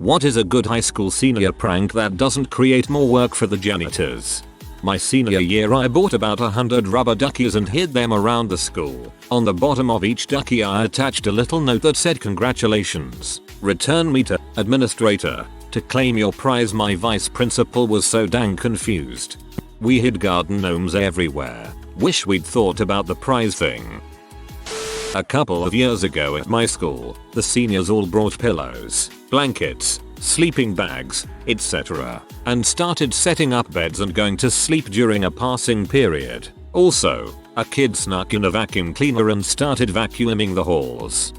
What is a good high school senior prank that doesn't create more work for the janitors? My senior year I bought about 100 rubber duckies and hid them around the school. On the bottom of each ducky I attached a little note that said congratulations, return me to administrator to claim your prize. My vice principal was so dang confused. We hid garden gnomes everywhere. Wish we'd thought about the prize thing. A couple of years ago at my school, the seniors all brought pillows, blankets, sleeping bags, etc. and started setting up beds and going to sleep during a passing period. Also, a kid snuck in a vacuum cleaner and started vacuuming the halls.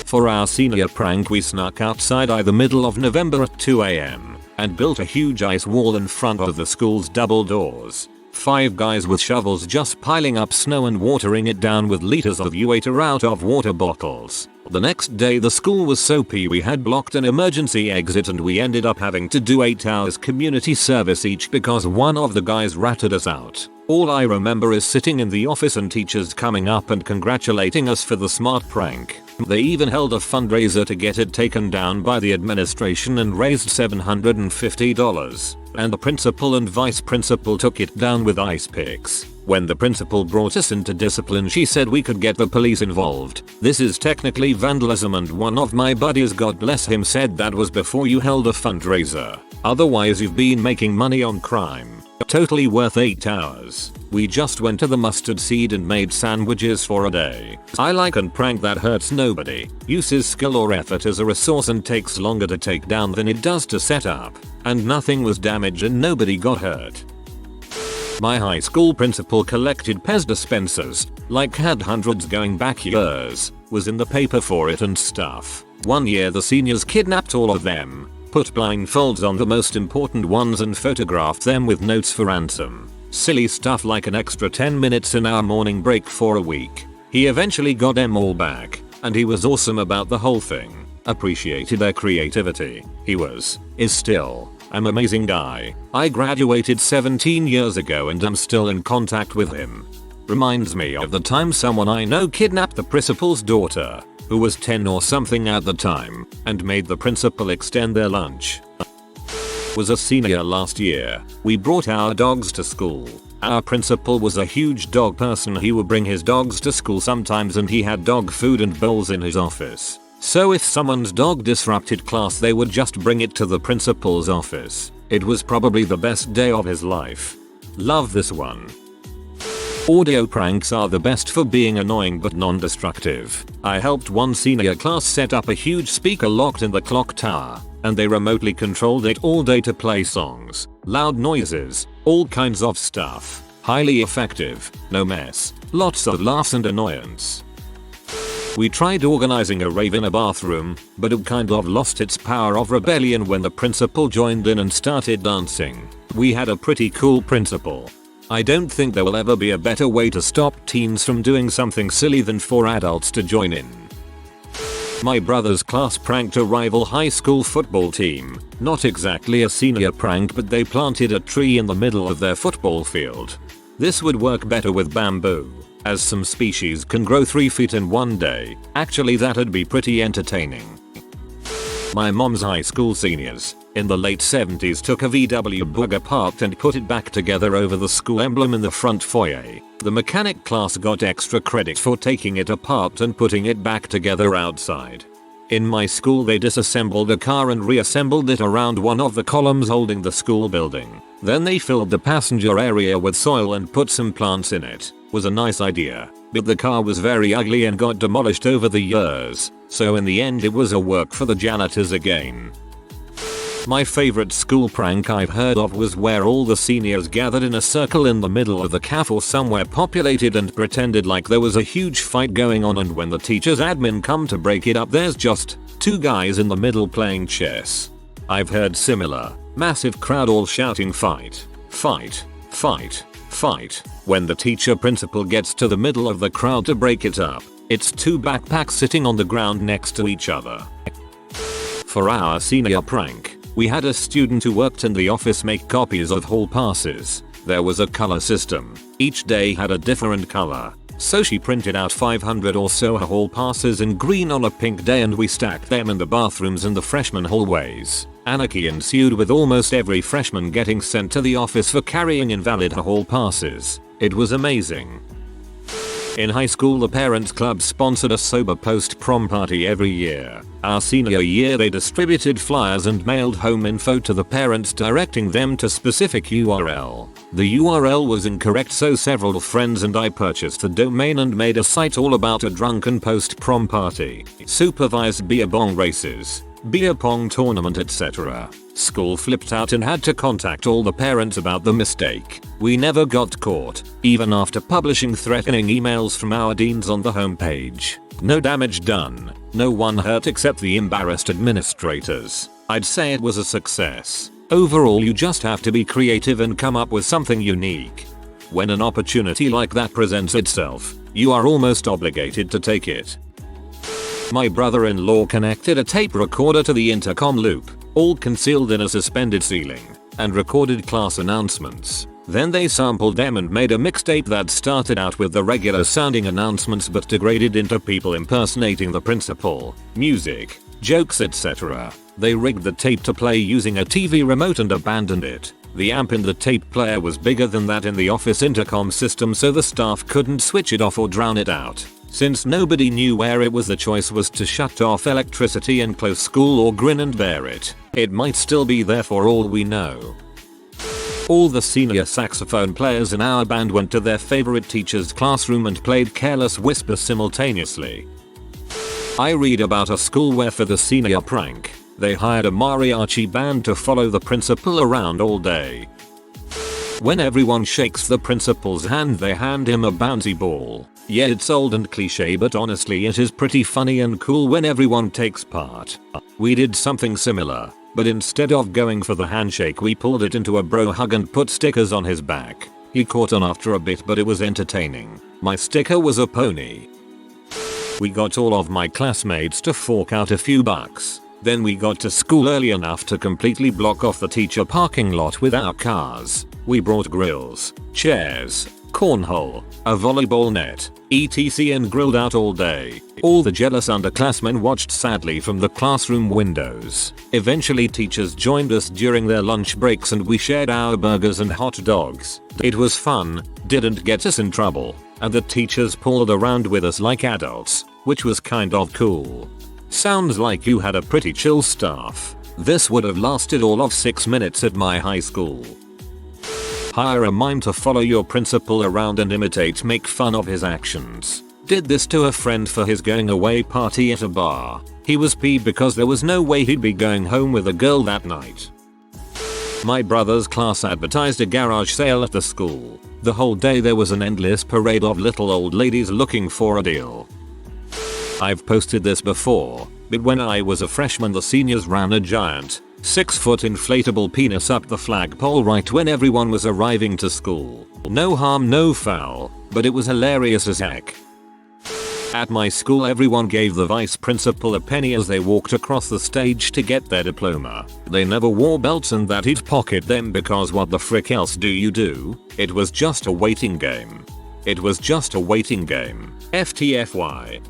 For our senior prank we snuck outside the middle of November at 2 AM and built a huge ice wall in front of the school's double doors. 5 guys with shovels just piling up snow and watering it down with liters of water out of water bottles. The next day the school was soapy we had blocked an emergency exit and we ended up having to do 8 hours community service each because one of the guys ratted us out. All I remember is sitting in the office and teachers coming up and congratulating us for the smart prank. They even held a fundraiser to get it taken down by the administration and raised $750. And the principal and vice principal took it down with ice picks. When the principal brought us into discipline she said we could get the police involved. This is technically vandalism and one of my buddies, God bless him, said that was before you held a fundraiser. Otherwise you've been making money on crime. Totally worth 8 hours. We just went to the mustard seed and made sandwiches for a day. I like a prank that hurts nobody, uses skill or effort as a resource and takes longer to take down than it does to set up. And nothing was damaged and nobody got hurt. My high school principal collected Pez dispensers, like had hundreds going back years, was in the paper for it and stuff. One year the seniors kidnapped all of them, put blindfolds on the most important ones and photographed them with notes for ransom. Silly stuff like an extra 10 minutes in our morning break for a week. He eventually got them all back, and he was awesome about the whole thing. Appreciated their creativity. He is still an amazing guy. I graduated 17 years ago and I'm still in contact with him. Reminds me of the time someone I know kidnapped the principal's daughter, who was 10 or something at the time, and made the principal extend their lunch. Was a senior last year. We brought our dogs to school. Our principal was a huge dog person. He would bring his dogs to school sometimes and he had dog food and bowls in his office. So if someone's dog disrupted class they would just bring it to the principal's office. It was probably the best day of his life. Love this one. Audio pranks are the best for being annoying but non-destructive. I helped one senior class set up a huge speaker locked in the clock tower, and they remotely controlled it all day to play songs, loud noises, all kinds of stuff. Highly effective, no mess, lots of laughs and annoyance. We tried organizing a rave in a bathroom, but it kind of lost its power of rebellion when the principal joined in and started dancing. We had a pretty cool principal. I don't think there will ever be a better way to stop teens from doing something silly than for adults to join in. My brother's class pranked a rival high school football team. Not exactly a senior prank, but they planted a tree in the middle of their football field. This would work better with bamboo, as some species can grow 3 feet in one day. Actually that'd be pretty entertaining. My mom's high school seniors, in the late 70s, took a VW bug apart and put it back together over the school emblem in the front foyer. The mechanic class got extra credit for taking it apart and putting it back together outside. In my school they disassembled a car and reassembled it around one of the columns holding the school building. Then they filled the passenger area with soil and put some plants in it. Was a nice idea, but the car was very ugly and got demolished over the years, so in the end it was a work for the janitors again. My favorite school prank I've heard of was where all the seniors gathered in a circle in the middle of the cafe or somewhere populated and pretended like there was a huge fight going on, and when the teacher's admin come to break it up there's just 2 guys in the middle playing chess. I've heard similar. Massive crowd all shouting fight, fight, fight, fight. When the teacher principal gets to the middle of the crowd to break it up, it's 2 backpacks sitting on the ground next to each other. For our senior prank, we had a student who worked in the office make copies of hall passes. There was a color system. Each day had a different color. So she printed out 500 or so hall passes in green on a pink day and we stacked them in the bathrooms and the freshman hallways. Anarchy ensued with almost every freshman getting sent to the office for carrying invalid hall passes. It was amazing. In high school the parents club sponsored a sober post-prom party every year. Our senior year they distributed flyers and mailed home info to the parents directing them to specific URL. The URL was incorrect so several friends and I purchased the domain and made a site all about a drunken post-prom party, supervised beer bong races, beer pong tournament etc. School flipped out and had to contact all the parents about the mistake. We never got caught, even after publishing threatening emails from our deans on the homepage. No damage done, no one hurt except the embarrassed administrators. I'd say it was a success. Overall you just have to be creative and come up with something unique. When an opportunity like that presents itself, you are almost obligated to take it. My brother-in-law connected a tape recorder to the intercom loop, all concealed in a suspended ceiling, and recorded class announcements. Then they sampled them and made a mixtape that started out with the regular sounding announcements but degraded into people impersonating the principal, music, jokes etc. They rigged the tape to play using a TV remote and abandoned it. The amp in the tape player was bigger than that in the office intercom system so the staff couldn't switch it off or drown it out. Since nobody knew where it was the choice was to shut off electricity and close school or grin and bear it. It might still be there for all we know. All the senior saxophone players in our band went to their favorite teacher's classroom and played Careless Whisper simultaneously. I read about a school where for the senior prank, they hired a mariachi band to follow the principal around all day. When everyone shakes the principal's hand they hand him a bouncy ball. Yeah, it's old and cliche but honestly it is pretty funny and cool when everyone takes part. We did something similar, but instead of going for the handshake we pulled it into a bro hug and put stickers on his back. He caught on after a bit but it was entertaining. My sticker was a pony. We got all of my classmates to fork out a few bucks. Then we got to school early enough to completely block off the teacher parking lot with our cars. We brought grills, chairs, cornhole, a volleyball net, etc. and grilled out all day. All the jealous underclassmen watched sadly from the classroom windows. Eventually teachers joined us during their lunch breaks and we shared our burgers and hot dogs. It was fun, didn't get us in trouble, and the teachers pulled around with us like adults, which was kind of cool. Sounds like you had a pretty chill staff. This would have lasted all of 6 minutes at my high school. Hire a mime to follow your principal around and make fun of his actions. Did this to a friend for his going away party at a bar. He was peeved because there was no way he'd be going home with a girl that night. My brother's class advertised a garage sale at the school. The whole day there was an endless parade of little old ladies looking for a deal. I've posted this before, but when I was a freshman the seniors ran a giant, 6-foot inflatable penis up the flagpole right when everyone was arriving to school. No harm no foul, but it was hilarious as heck. At my school everyone gave the vice principal a penny as they walked across the stage to get their diploma. They never wore belts and that he'd pocket them because what the frick else do you do? It was just a waiting game. It was just a waiting game. FTFY.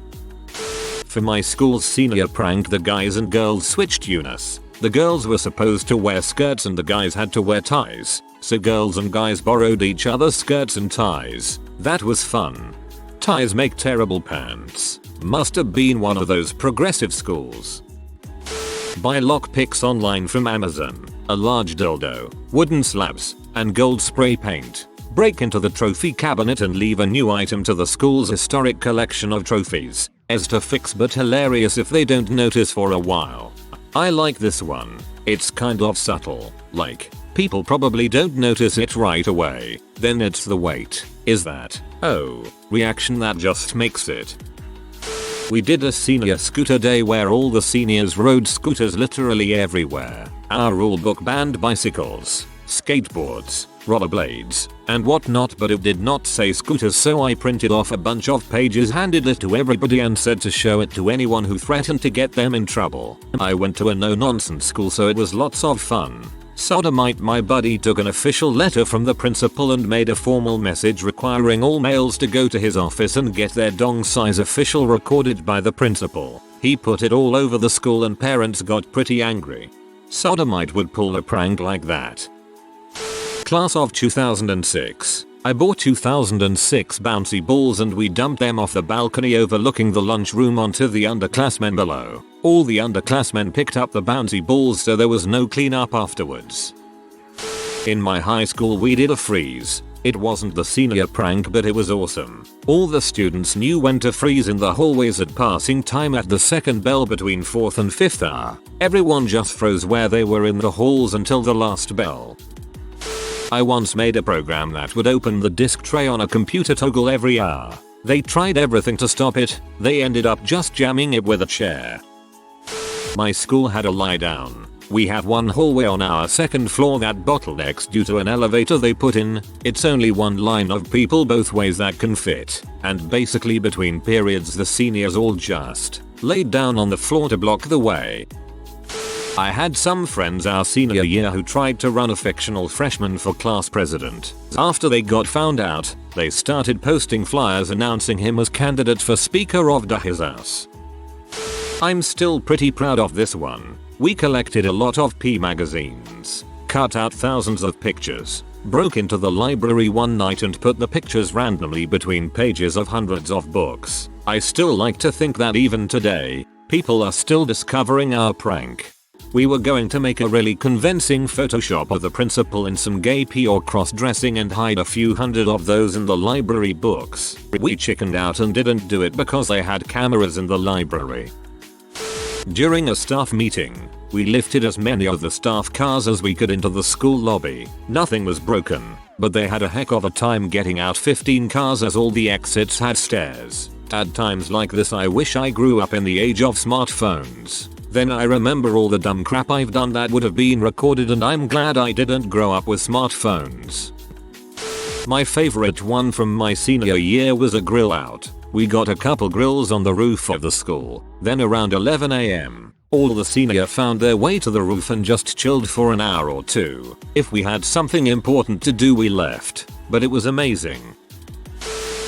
For my school's senior prank the guys and girls switched units. The girls were supposed to wear skirts and the guys had to wear ties. So girls and guys borrowed each other's skirts and ties. That was fun. Ties make terrible pants. Must have been one of those progressive schools. Buy lockpicks online from Amazon. A large dildo, wooden slabs, and gold spray paint. Break into the trophy cabinet and leave a new item to the school's historic collection of trophies. As to fix but hilarious if they don't notice for a while. I like this one. It's kind of subtle. Like, people probably don't notice it right away. Then it's the wait. Is that, oh, reaction that just makes it. We did a senior scooter day where all the seniors rode scooters literally everywhere. Our rulebook banned bicycles, skateboards, rollerblades, and whatnot but it did not say scooters so I printed off a bunch of pages, handed it to everybody and said to show it to anyone who threatened to get them in trouble. I went to a no-nonsense school so it was lots of fun. Sodomite, my buddy took an official letter from the principal and made a formal message requiring all males to go to his office and get their dong size official recorded by the principal. He put it all over the school and parents got pretty angry. Sodomite would pull a prank like that. Class of 2006. I bought 2006 bouncy balls and we dumped them off the balcony overlooking the lunchroom onto the underclassmen below. All the underclassmen picked up the bouncy balls so there was no cleanup afterwards. In my high school we did a freeze. It wasn't the senior prank but it was awesome. All the students knew when to freeze in the hallways at passing time at the second bell between 4th and 5th hour. Everyone just froze where they were in the halls until the last bell. I once made a program that would open the disk tray on a computer toggle every hour. They tried everything to stop it, they ended up just jamming it with a chair. My school had a lie down. We have one hallway on our second floor that bottlenecks due to an elevator they put in. It's only one line of people both ways that can fit, and basically between periods the seniors all just laid down on the floor to block the way. I had some friends our senior year who tried to run a fictional freshman for class president. After they got found out, they started posting flyers announcing him as candidate for Speaker of his house. I'm still pretty proud of this one. We collected a lot of P magazines, cut out thousands of pictures, broke into the library one night and put the pictures randomly between pages of hundreds of books. I still like to think that even today, people are still discovering our prank. We were going to make a really convincing Photoshop of the principal in some gay pee or cross-dressing and hide a few hundred of those in the library books. We chickened out and didn't do it because they had cameras in the library. During a staff meeting, we lifted as many of the staff cars as we could into the school lobby. Nothing was broken, but they had a heck of a time getting out 15 cars as all the exits had stairs. At times like this I wish I grew up in the age of smartphones. Then I remember all the dumb crap I've done that would have been recorded and I'm glad I didn't grow up with smartphones. My favorite one from my senior year was a grill out. We got a couple grills on the roof of the school. Then around 11 AM, all the senior found their way to the roof and just chilled for an hour or two. If we had something important to do we left, but it was amazing.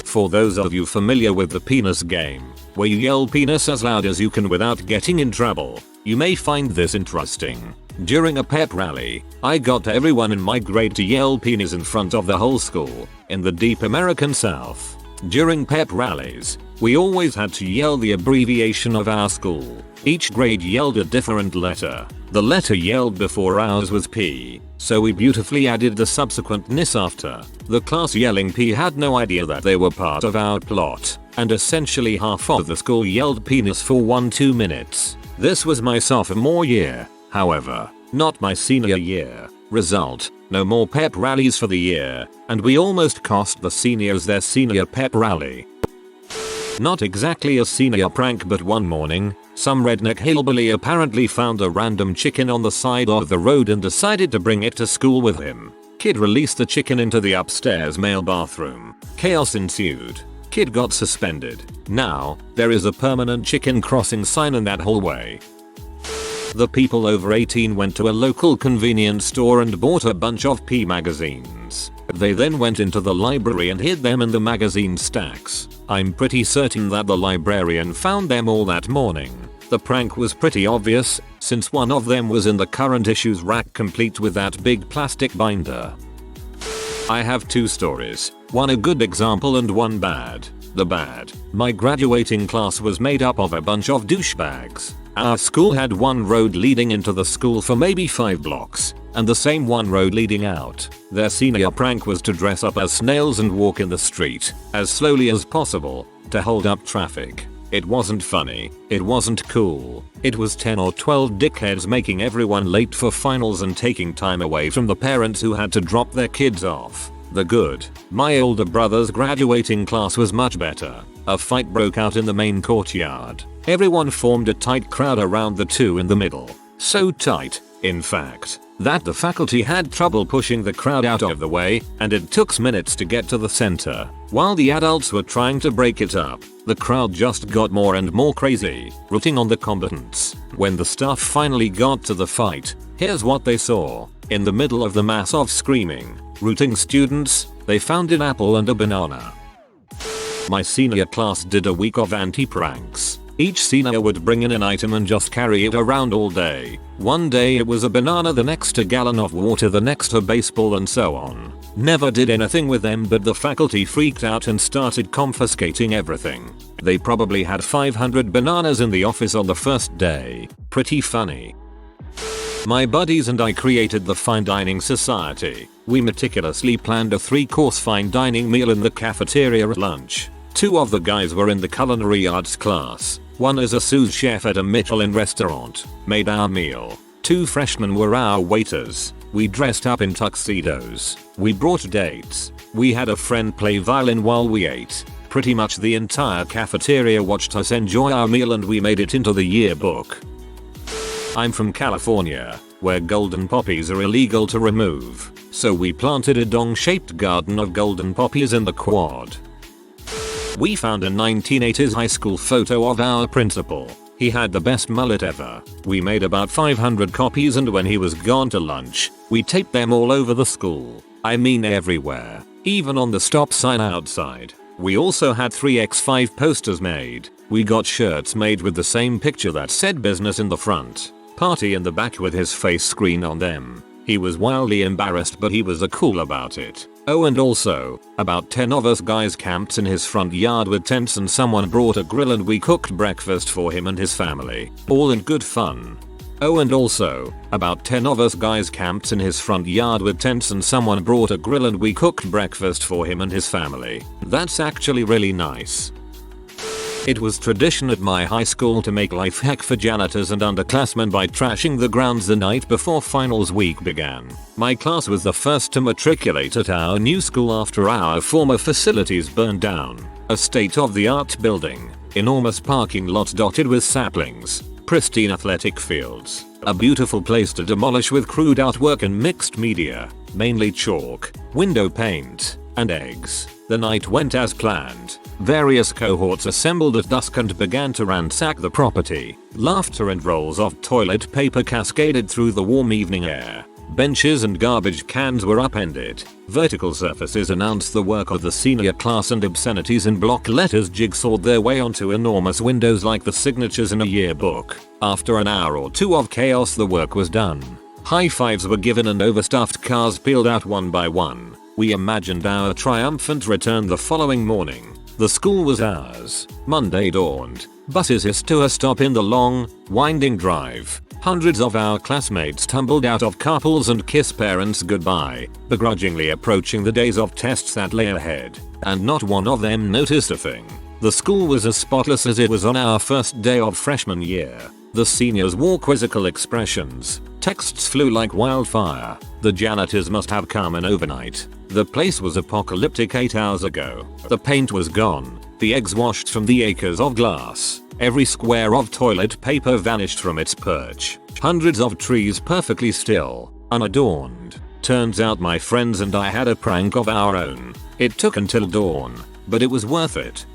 For those of you familiar with the penis game, where you yell penis as loud as you can without getting in trouble, you may find this interesting. During a pep rally, I got everyone in my grade to yell penis in front of the whole school, in the deep American South. During pep rallies, we always had to yell the abbreviation of our school. Each grade yelled a different letter. The letter yelled before ours was P, so we beautifully added the subsequent nis after. The class yelling P had no idea that they were part of our plot, and essentially half of the school yelled penis for 1-2 minutes. This was my sophomore year, however, not my senior year. Result, no more pep rallies for the year, and we almost cost the seniors their senior pep rally. Not exactly a senior prank, but one morning, some redneck hillbilly apparently found a random chicken on the side of the road and decided to bring it to school with him. Kid released the chicken into the upstairs male bathroom. Chaos ensued. Kid got suspended. Now, there is a permanent chicken crossing sign in that hallway. The people over 18 went to a local convenience store and bought a bunch of P magazines. They then went into the library and hid them in the magazine stacks. I'm pretty certain that the librarian found them all that morning. The prank was pretty obvious, since one of them was in the current issues rack complete with that big plastic binder. I have two stories, one a good example and one bad. The bad. My graduating class was made up of a bunch of douchebags. Our school had one road leading into the school for maybe 5 blocks, and the same one road leading out. Their senior prank was to dress up as snails and walk in the street, as slowly as possible, to hold up traffic. It wasn't funny, it wasn't cool, it was 10 or 12 dickheads making everyone late for finals and taking time away from the parents who had to drop their kids off. The good. My older brother's graduating class was much better. A fight broke out in the main courtyard. Everyone formed a tight crowd around the two in the middle. So tight, in fact, that the faculty had trouble pushing the crowd out of the way, and it took minutes to get to the center. While the adults were trying to break it up, the crowd just got more and more crazy, rooting on the combatants. When the staff finally got to the fight, here's what they saw. In the middle of the mass of screaming, rooting students, they found an apple and a banana. My senior class did a week of anti-pranks. Each senior would bring in an item and just carry it around all day. One day it was a banana, the next a gallon of water, the next a baseball, and so on. Never did anything with them, but the faculty freaked out and started confiscating everything. They probably had 500 bananas in the office on the first day. Pretty funny. My buddies and I created the Fine Dining Society. We meticulously planned a 3-course fine dining meal in the cafeteria at lunch. 2 of the guys were in the culinary arts class. One is a sous chef at a Michelin restaurant. Made our meal. 2 freshmen were our waiters. We dressed up in tuxedos. We brought dates. We had a friend play violin while we ate. Pretty much the entire cafeteria watched us enjoy our meal and we made it into the yearbook. I'm from California, where golden poppies are illegal to remove. So we planted a dong-shaped garden of golden poppies in the quad. We found a 1980s high school photo of our principal. He had the best mullet ever. We made about 500 copies, and when he was gone to lunch, we taped them all over the school. I mean everywhere. Even on the stop sign outside. We also had 3x5 posters made. We got shirts made with the same picture that said business in the front, party in the back with his face screen on them. He was wildly embarrassed, but he was cool about it. Oh, and also, about 10 of us guys camped in his front yard with tents, and someone brought a grill and we cooked breakfast for him and his family. All in good fun. Oh, and also, about 10 of us guys camped in his front yard with tents and someone brought a grill and we cooked breakfast for him and his family. That's actually really nice. It was tradition at my high school to make life heck for janitors and underclassmen by trashing the grounds the night before finals week began. My class was the first to matriculate at our new school after our former facilities burned down. A state-of-the-art building, enormous parking lot dotted with saplings, pristine athletic fields, a beautiful place to demolish with crude artwork and mixed media, mainly chalk, window paint, and eggs. The night went as planned. Various cohorts assembled at dusk and began to ransack the property. Laughter and rolls of toilet paper cascaded through the warm evening air. Benches and garbage cans were upended. Vertical surfaces announced the work of the senior class, and obscenities in block letters jigsawed their way onto enormous windows like the signatures in a yearbook. After an hour or 2 of chaos, the work was done. High fives were given and overstuffed cars peeled out one by one. We imagined our triumphant return the following morning. The school was ours. Monday dawned. Buses hissed to a stop in the long, winding drive. Hundreds of our classmates tumbled out of carpools and kissed parents goodbye, begrudgingly approaching the days of tests that lay ahead. And not one of them noticed a thing. The school was as spotless as it was on our first day of freshman year. The seniors wore quizzical expressions. Texts flew like wildfire. The janitors must have come in overnight. The place was apocalyptic 8 hours ago. The paint was gone. The eggs washed from the acres of glass. Every square of toilet paper vanished from its perch. Hundreds of trees perfectly still, unadorned. Turns out my friends and I had a prank of our own. It took until dawn, but it was worth it.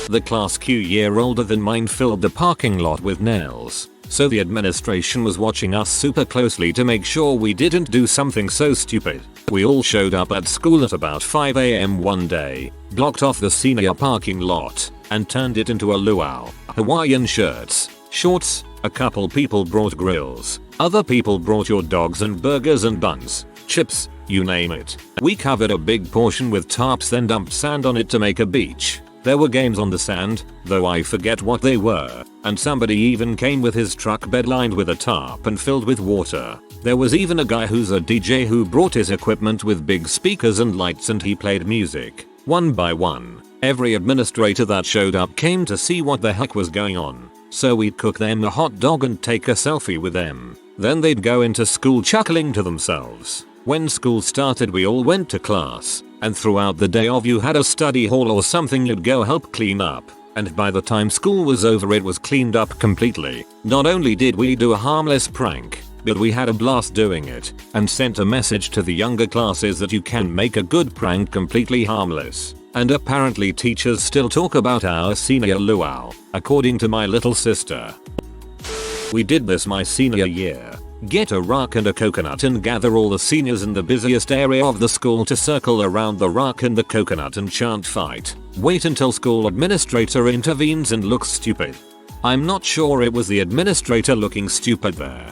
The class Q year older than mine filled the parking lot with nails. So the administration was watching us super closely to make sure we didn't do something so stupid. We all showed up at school at about 5 AM one day, blocked off the senior parking lot, and turned it into a luau. Hawaiian shirts, shorts, a couple people brought grills. Other people brought your dogs and burgers and buns, chips, you name it. We covered a big portion with tarps, then dumped sand on it to make a beach. There were games on the sand, though I forget what they were, and somebody even came with his truck bed lined with a tarp and filled with water. There was even a guy who's a DJ who brought his equipment with big speakers and lights, and he played music. One by one, every administrator that showed up came to see what the heck was going on. So we'd cook them a hot dog and take a selfie with them. Then they'd go into school chuckling to themselves. When school started, we all went to class. And throughout the day, you had a study hall or something you'd go help clean up. And by the time school was over, it was cleaned up completely. Not only did we do a harmless prank, but we had a blast doing it, and sent a message to the younger classes that you can make a good prank completely harmless. And apparently teachers still talk about our senior luau, according to my little sister. We did this my senior year. Get a rock and a coconut and gather all the seniors in the busiest area of the school to circle around the rock and the coconut and chant fight. Wait until school administrator intervenes and looks stupid. I'm not sure it was the administrator looking stupid there.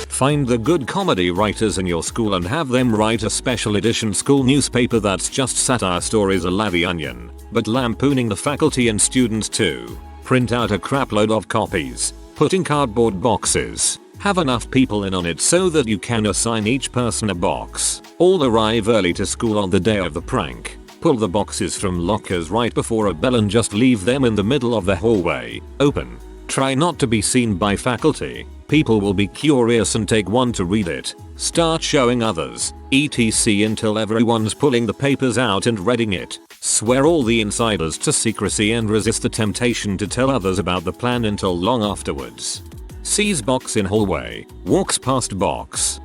Find the good comedy writers in your school and have them write a special edition school newspaper that's just satire stories a la The Onion, but lampooning the faculty and students too. Print out a crapload of copies. Put in cardboard boxes. Have enough people in on it so that you can assign each person a box. All arrive early to school on the day of the prank. Pull the boxes from lockers right before a bell and just leave them in the middle of the hallway, open. Try not to be seen by faculty. People will be curious and take one to read it. Start showing others, etc. until everyone's pulling the papers out and reading it. Swear all the insiders to secrecy and resist the temptation to tell others about the plan until long afterwards. Sees box in hallway, walks past box.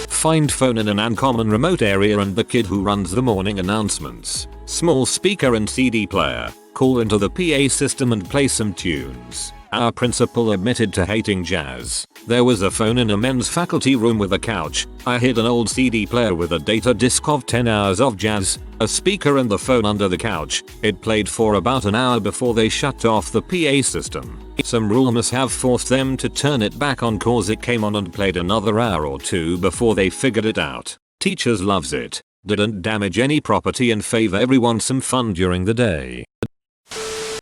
Find phone in an uncommon remote area and the kid who runs the morning announcements. Small speaker and CD player. Call into the PA system and play some tunes. Our principal admitted to hating jazz. There was a phone in a men's faculty room with a couch. I hid an old CD player with a data disc of 10 hours of jazz, a speaker and the phone under the couch. It played for about an hour before they shut off the PA system. Some rule must have forced them to turn it back on cause it came on and played another hour or two before they figured it out. Teachers loves it. Didn't damage any property and favor everyone some fun during the day.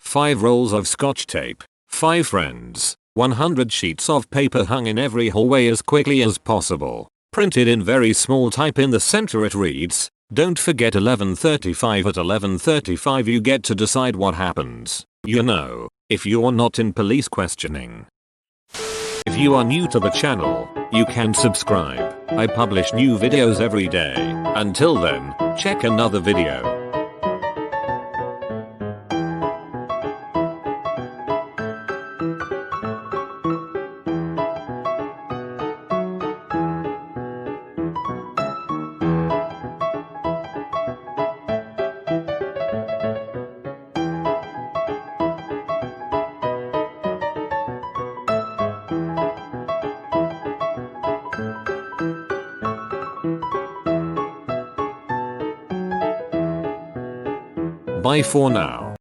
5 rolls of scotch tape. 5 friends. 100 sheets of paper hung in every hallway as quickly as possible. Printed in very small type in the center it reads, "Don't forget 11:35 at 11:35 you get to decide what happens. You know, if you're not in police questioning." If you are new to the channel, you can subscribe. I publish new videos every day. Until then, check another video. Bye for now.